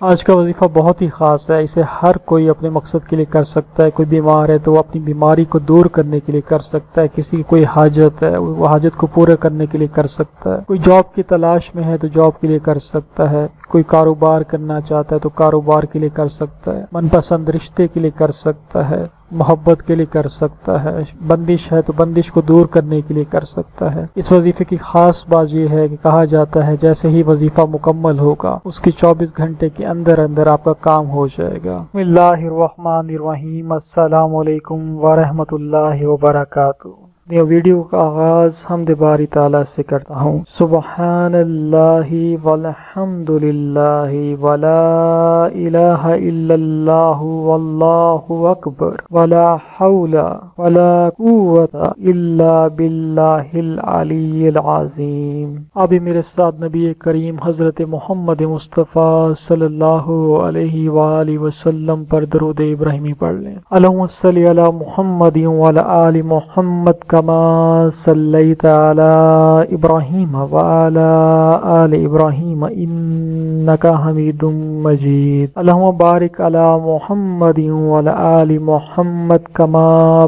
آج کا وظیفہ بہت ہی خاص ہے، اسے ہر کوئی اپنے مقصد کے لیے کر سکتا ہے۔ کوئی بیمار ہے تو وہ اپنی بیماری کو دور کرنے کے لیے کر سکتا ہے، کسی کی کوئی حاجت ہے وہ حاجت کو پورا کرنے کے لیے کر سکتا ہے، کوئی جاب کی تلاش میں ہے تو جاب کے لیے کر سکتا ہے، کوئی کاروبار کرنا چاہتا ہے تو کاروبار کے لیے کر سکتا ہے، من پسند رشتے کے لیے کر سکتا ہے، محبت کے لیے کر سکتا ہے، بندش ہے تو بندش کو دور کرنے کے لیے کر سکتا ہے۔ اس وظیفے کی خاص بات یہ ہے کہ کہا جاتا ہے جیسے ہی وظیفہ مکمل ہوگا اس کی 24 گھنٹے کے اندر اندر آپ کا کام ہو جائے گا۔ بسم اللہ الرحمن الرحیم، السلام علیکم ورحمۃ اللہ وبرکاتہ۔ یہ ویڈیو کا آغاز حمد باری تعالیٰ سے کرتا ہوں۔ سبحان اللہ والحمد للہ ولا الہ الا اللہ واللہ اکبر ولا حول ولا قوت الا باللہ العلی العظیم۔ ابھی میرے ساتھ نبی کریم حضرت محمد مصطفیٰ صلی اللہ علیہ وآلہ وسلم پر درود ابراہیمی پڑھ لیں۔ اللہم صلی علی محمد وعلی آل محمد کما صلیت علی ابراہیم وعلی آل ابراہیم انک حمید مجید۔ اللہم بارک علی محمد وعلی آل محمد کما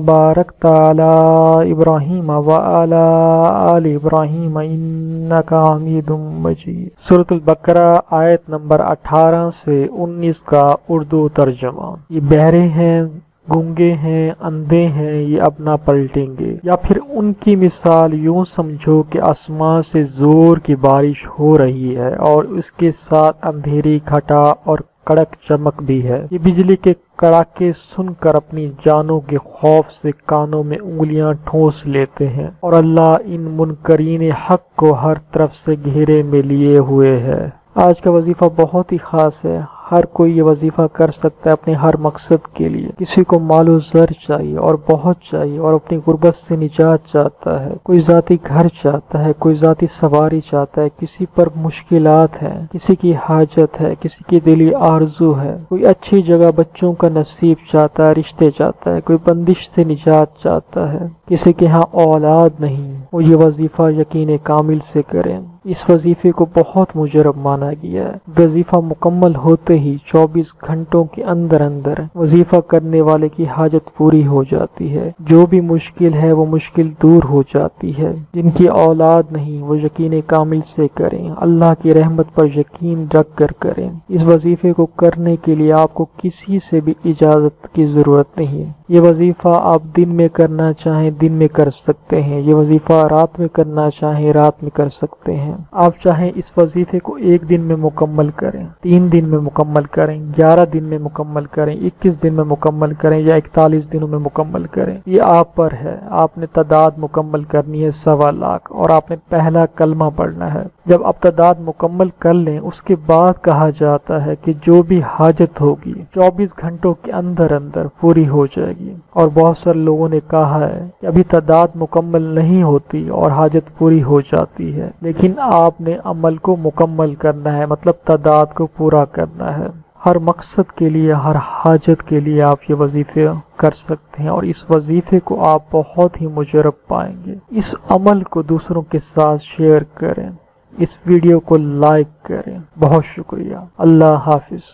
بارکت علی ابراہیم وعلی آل ابراہیم انک حمید مجید۔ سورۃ البقرہ آیت نمبر 18 سے 19 کا اردو ترجمہ۔ یہ بہرے ہیں، گونگے ہیں، اندھے ہیں، یہ اب نہ پلٹیں گے، یا پھر ان کی مثال یوں سمجھو کہ آسمان سے زور کی بارش ہو رہی ہے اور اس کے ساتھ اندھیری گھٹا اور کڑک چمک بھی ہے۔ یہ بجلی کے کڑاکے سن کر اپنی جانوں کے خوف سے کانوں میں انگلیاں ٹھونس لیتے ہیں، اور اللہ ان منکرین حق کو ہر طرف سے گھیرے میں لیے ہوئے ہے۔ آج کا وظیفہ بہت ہی خاص ہے، ہر کوئی یہ وظیفہ کر سکتا ہے اپنے ہر مقصد کے لیے۔ کسی کو مال و زر چاہیے اور بہت چاہیے اور اپنی غربت سے نجات چاہتا ہے، کوئی ذاتی گھر چاہتا ہے، کوئی ذاتی سواری چاہتا ہے، کسی پر مشکلات ہیں، کسی کی حاجت ہے، کسی کی دلی آرزو ہے، کوئی اچھی جگہ بچوں کا نصیب چاہتا ہے، رشتے چاہتا ہے، کوئی بندش سے نجات چاہتا ہے، کسی کے ہاں اولاد نہیں، وہ یہ وظیفہ یقین کامل سے کریں۔ اس وظیفے کو بہت مجرب مانا گیا ہے۔ وظیفہ مکمل ہوتے ہی 24 گھنٹوں کے اندر اندر وظیفہ کرنے والے کی حاجت پوری ہو جاتی ہے، جو بھی مشکل ہے وہ مشکل دور ہو جاتی ہے۔ جن کی اولاد نہیں وہ یقین کامل سے کریں، اللہ کی رحمت پر یقین رکھ کر کریں۔ اس وظیفے کو کرنے کے لیے آپ کو کسی سے بھی اجازت کی ضرورت نہیں ہے۔ یہ وظیفہ آپ دن میں کرنا چاہیں دن میں کر سکتے ہیں، یہ وظیفہ رات میں کرنا چاہیں رات میں کر سکتے ہیں۔ آپ چاہیں اس وظیفے کو 1 دن میں مکمل کریں، 3 دن میں مکمل کریں، 11 دن میں مکمل کریں، 21 دن میں مکمل کریں یا 41 دنوں میں مکمل کریں، یہ آپ پر ہے۔ آپ نے تعداد مکمل کرنی ہے 1.25 لاکھ، اور آپ نے پہلا کلمہ پڑھنا ہے۔ جب آپ تعداد مکمل کر لیں اس کے بعد کہا جاتا ہے کہ جو بھی حاجت ہوگی 24 گھنٹوں کے اندر اندر پوری ہو جائے گی۔ اور بہت سارے لوگوں نے کہا ہے کہ ابھی تعداد مکمل نہیں ہوتی اور حاجت پوری ہو جاتی ہے، لیکن آپ نے عمل کو مکمل کرنا ہے، مطلب تعداد کو پورا کرنا ہے۔ ہر مقصد کے لیے، ہر حاجت کے لیے آپ یہ وظیفے کر سکتے ہیں، اور اس وظیفے کو آپ بہت ہی مجرب پائیں گے۔ اس عمل کو دوسروں کے ساتھ شیئر کریں، اس ویڈیو کو لائک کریں۔ بہت شکریہ، اللہ حافظ۔